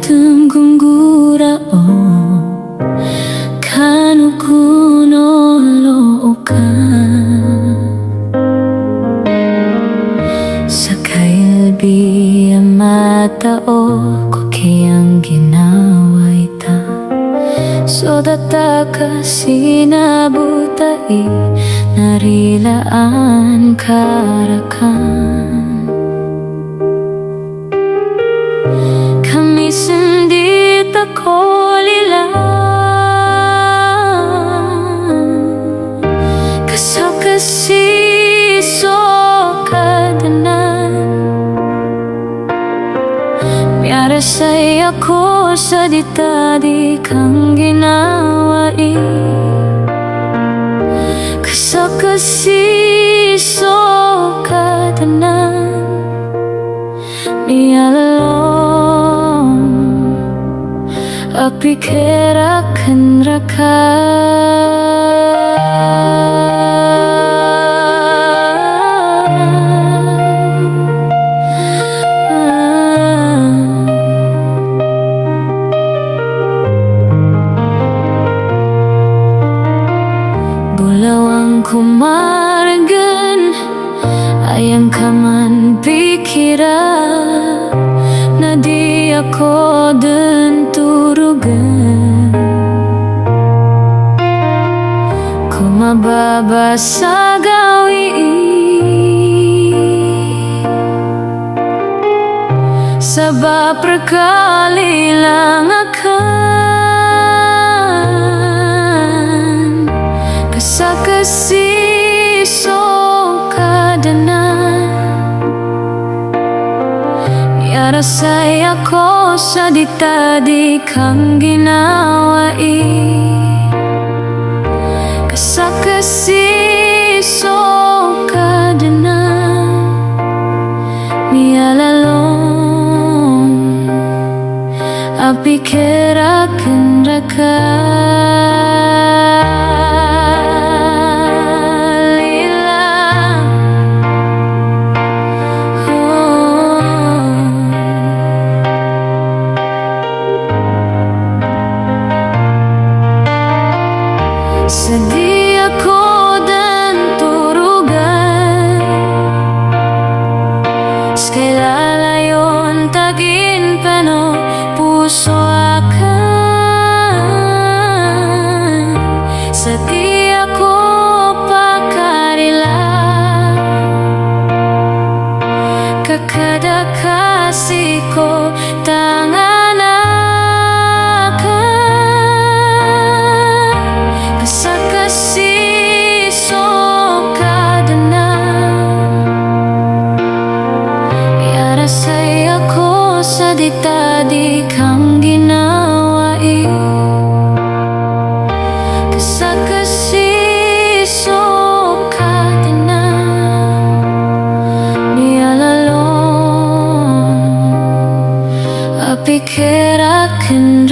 뜸 궁구라오 kanukunolooka sa kailbi ang matao ko kayang ginawa ita sodata ka sinabutai narilaan karakan kami sendit ako lila kasokasiso kadanan miarasay ako sa ditadi kang ginawai kasokasiso kadanan mialalong api kerakan bulawang kumargan ayang kaman pikira na di ako din turugan kumababa sa gawi sabab prakali lang akan kasakasiso kadanan miarasay ako sa ditadi kang ginawai kasakasiso kadanan mialalong api kerakan sedih aku dan turugan sekali lalayon tagin pano puso akan sedih aku pakarila kakada kasih ko tangan kasakasiso kadanan miarasay ako sa ditadi kang ginawai kasakasiso kadanan mialalong api kerakan